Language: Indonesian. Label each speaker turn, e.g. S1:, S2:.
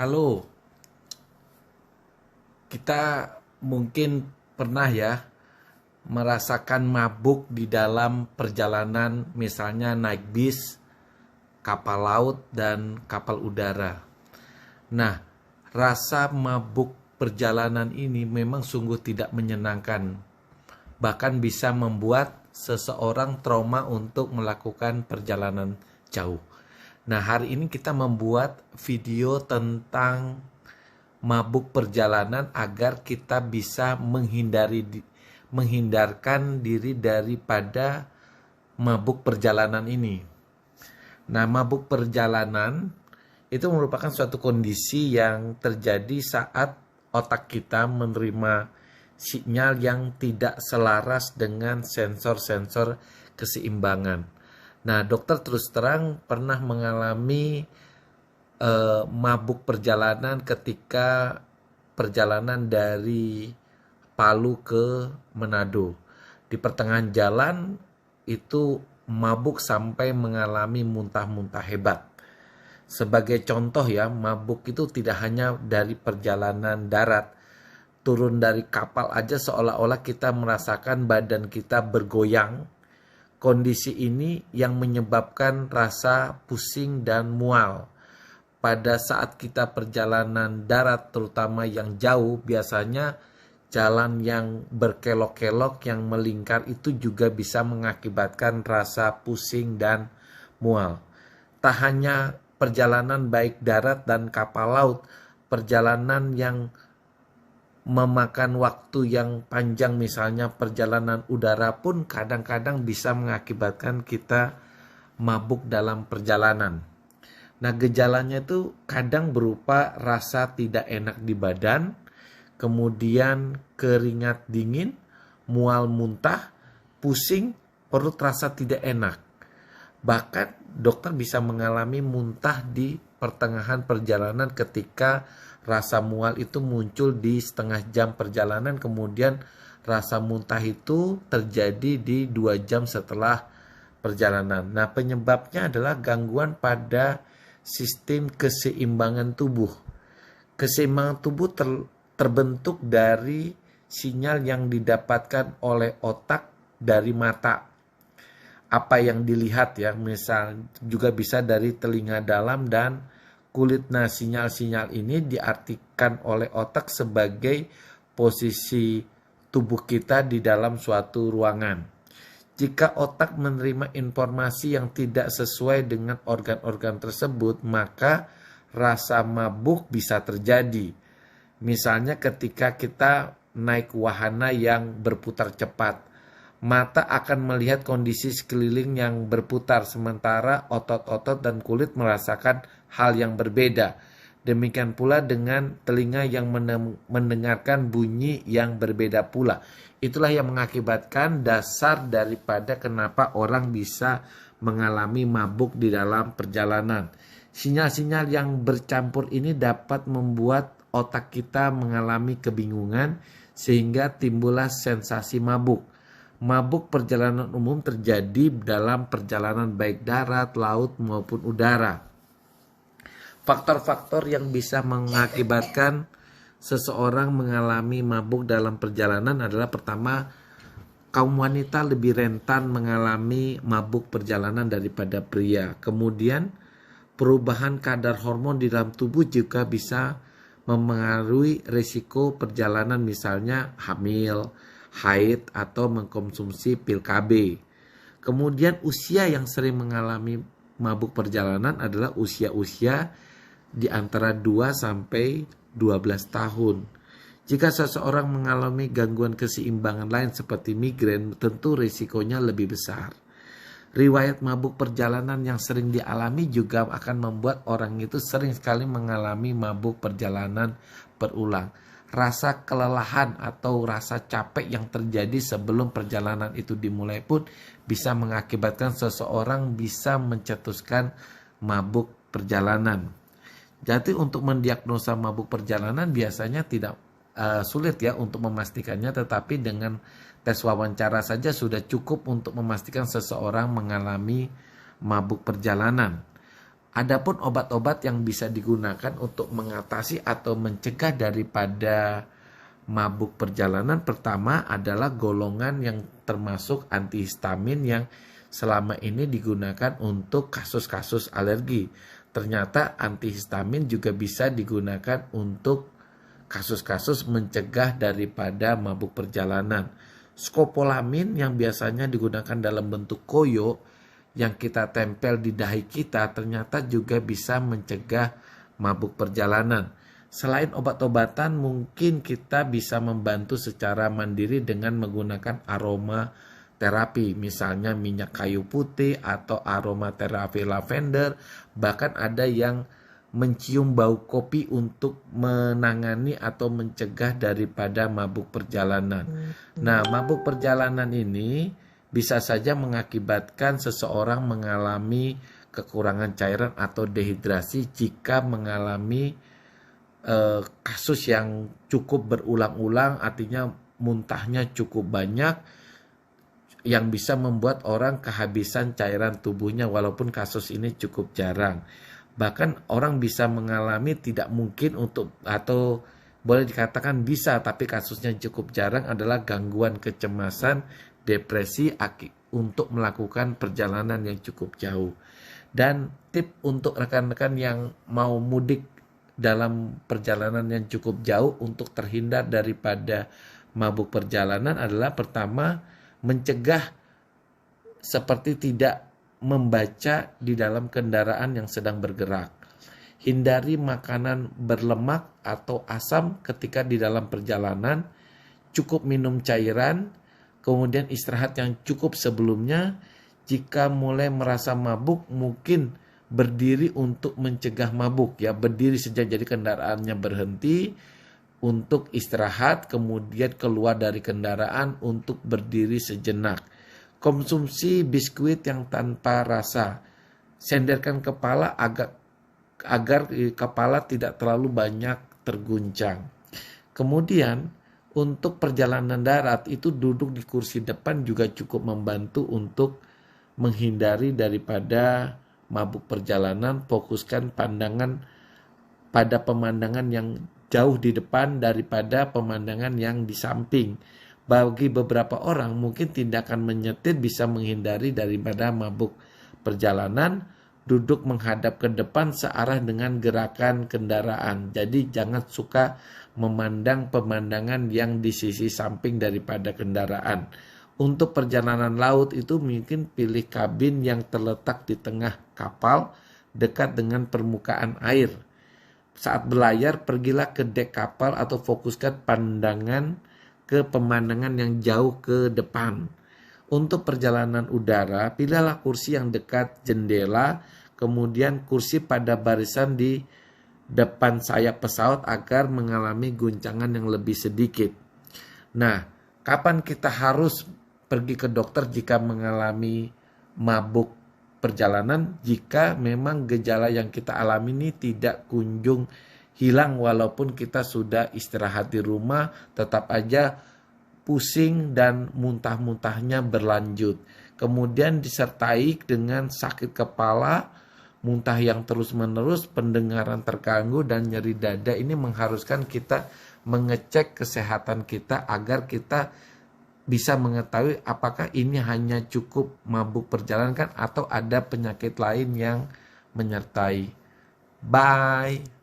S1: Halo, kita mungkin pernah ya merasakan mabuk di dalam perjalanan, misalnya naik bis, kapal laut, dan kapal udara. Nah, rasa mabuk perjalanan ini memang sungguh tidak menyenangkan. Bahkan bisa membuat seseorang trauma untuk melakukan perjalanan jauh. Nah, hari ini kita membuat video tentang mabuk perjalanan agar kita bisa menghindarkan diri daripada mabuk perjalanan ini. Nah, mabuk perjalanan itu merupakan suatu kondisi yang terjadi saat otak kita menerima sinyal yang tidak selaras dengan sensor-sensor keseimbangan. Nah, dokter terus terang pernah mengalami mabuk perjalanan ketika perjalanan dari Palu ke Manado. Di pertengahan jalan itu mabuk sampai mengalami muntah-muntah hebat. Sebagai contoh ya, mabuk itu tidak hanya dari perjalanan darat. Turun dari kapal aja seolah-olah kita merasakan badan kita bergoyang. Kondisi ini yang menyebabkan rasa pusing dan mual. Pada saat kita perjalanan darat terutama yang jauh, biasanya jalan yang berkelok-kelok yang melingkar itu juga bisa mengakibatkan rasa pusing dan mual. Tak hanya perjalanan baik darat dan kapal laut, perjalanan yang memakan waktu yang panjang misalnya perjalanan udara pun kadang-kadang bisa mengakibatkan kita mabuk dalam perjalanan. Nah, gejalanya itu kadang berupa rasa tidak enak di badan, kemudian keringat dingin, mual muntah, pusing, perut rasa tidak enak. Bahkan dokter bisa mengalami muntah di pertengahan perjalanan ketika rasa mual itu muncul di setengah jam perjalanan, kemudian rasa muntah itu terjadi di 2 jam setelah perjalanan. Nah, penyebabnya adalah gangguan pada sistem keseimbangan tubuh. Keseimbangan tubuh terbentuk dari sinyal yang didapatkan oleh otak dari mata. Apa yang dilihat ya, misal juga bisa dari telinga dalam dan kulit. Nah, sinyal-sinyal ini diartikan oleh otak sebagai posisi tubuh kita di dalam suatu ruangan. Jika otak menerima informasi yang tidak sesuai dengan organ-organ tersebut, maka rasa mabuk bisa terjadi. Misalnya ketika kita naik wahana yang berputar cepat, mata akan melihat kondisi sekeliling yang berputar, sementara otot-otot dan kulit merasakan hal yang berbeda. Demikian pula dengan telinga yang mendengarkan bunyi yang berbeda pula. Itulah yang mengakibatkan dasar daripada kenapa orang bisa mengalami mabuk di dalam perjalanan. Sinyal-sinyal yang bercampur ini dapat membuat otak kita mengalami kebingungan sehingga timbullah sensasi mabuk. Mabuk perjalanan umum terjadi dalam perjalanan baik darat, laut maupun udara. Faktor-faktor yang bisa mengakibatkan seseorang mengalami mabuk dalam perjalanan adalah pertama, kaum wanita lebih rentan mengalami mabuk perjalanan daripada pria. Kemudian, perubahan kadar hormon di dalam tubuh juga bisa memengaruhi risiko perjalanan, misalnya hamil, haid, atau mengkonsumsi pil KB. Kemudian usia yang sering mengalami mabuk perjalanan adalah usia-usia di antara 2 sampai 12 tahun. Jika seseorang mengalami gangguan keseimbangan lain seperti migrain, tentu risikonya lebih besar. Riwayat mabuk perjalanan yang sering dialami juga akan membuat orang itu sering sekali mengalami mabuk perjalanan berulang. Rasa kelelahan atau rasa capek yang terjadi sebelum perjalanan itu dimulai pun bisa mengakibatkan seseorang bisa mencetuskan mabuk perjalanan. Jadi untuk mendiagnosa mabuk perjalanan biasanya tidak sulit ya untuk memastikannya, tetapi dengan tes wawancara saja sudah cukup untuk memastikan seseorang mengalami mabuk perjalanan. Adapun obat-obat yang bisa digunakan untuk mengatasi atau mencegah daripada mabuk perjalanan, pertama adalah golongan yang termasuk antihistamin yang selama ini digunakan untuk kasus-kasus alergi. Ternyata antihistamin juga bisa digunakan untuk kasus-kasus mencegah daripada mabuk perjalanan. Skopolamin yang biasanya digunakan dalam bentuk koyo yang kita tempel di dahi kita ternyata juga bisa mencegah mabuk perjalanan. Selain obat-obatan, mungkin kita bisa membantu secara mandiri dengan menggunakan aroma terapi, misalnya minyak kayu putih atau aromaterapi lavender. Bahkan ada yang mencium bau kopi untuk menangani atau mencegah daripada mabuk perjalanan. Nah, mabuk perjalanan ini bisa saja mengakibatkan seseorang mengalami kekurangan cairan atau dehidrasi jika mengalami kasus yang cukup berulang-ulang, artinya muntahnya cukup banyak, yang bisa membuat orang kehabisan cairan tubuhnya walaupun kasus ini cukup jarang. Bahkan orang bisa mengalami tidak mungkin untuk, atau boleh dikatakan bisa tapi kasusnya cukup jarang, adalah gangguan kecemasan, depresi untuk melakukan perjalanan yang cukup jauh. Dan tip untuk rekan-rekan yang mau mudik dalam perjalanan yang cukup jauh untuk terhindar daripada mabuk perjalanan adalah, pertama, mencegah seperti tidak membaca di dalam kendaraan yang sedang bergerak. Hindari makanan berlemak atau asam ketika di dalam perjalanan. Cukup minum cairan, kemudian istirahat yang cukup sebelumnya. Jika mulai merasa mabuk, mungkin berdiri untuk mencegah mabuk, ya, berdiri sejak jadi kendaraannya berhenti untuk istirahat, kemudian keluar dari kendaraan untuk berdiri sejenak. Konsumsi biskuit yang tanpa rasa. Senderkan kepala agar kepala tidak terlalu banyak terguncang. Kemudian untuk perjalanan darat itu duduk di kursi depan juga cukup membantu untuk menghindari daripada mabuk perjalanan. Fokuskan pandangan pada pemandangan yang jauh di depan daripada pemandangan yang di samping. Bagi beberapa orang mungkin tindakan menyetir bisa menghindari daripada mabuk perjalanan. Duduk menghadap ke depan searah dengan gerakan kendaraan. Jadi jangan suka memandang pemandangan yang di sisi samping daripada kendaraan. Untuk perjalanan laut itu mungkin pilih kabin yang terletak di tengah kapal dekat dengan permukaan air. Saat berlayar, pergilah ke dek kapal atau fokuskan pandangan ke pemandangan yang jauh ke depan. Untuk perjalanan udara, pilihlah kursi yang dekat jendela, kemudian kursi pada barisan di depan sayap pesawat agar mengalami guncangan yang lebih sedikit. Nah, kapan kita harus pergi ke dokter jika mengalami mabuk perjalanan? Jika memang gejala yang kita alami ini tidak kunjung hilang walaupun kita sudah istirahat di rumah, tetap aja pusing dan muntah-muntahnya berlanjut. Kemudian disertai dengan sakit kepala, muntah yang terus-menerus, pendengaran terganggu, dan nyeri dada. Ini mengharuskan kita mengecek kesehatan kita agar kita bisa mengetahui apakah ini hanya cukup mabuk perjalanan atau ada penyakit lain yang menyertai. Bye.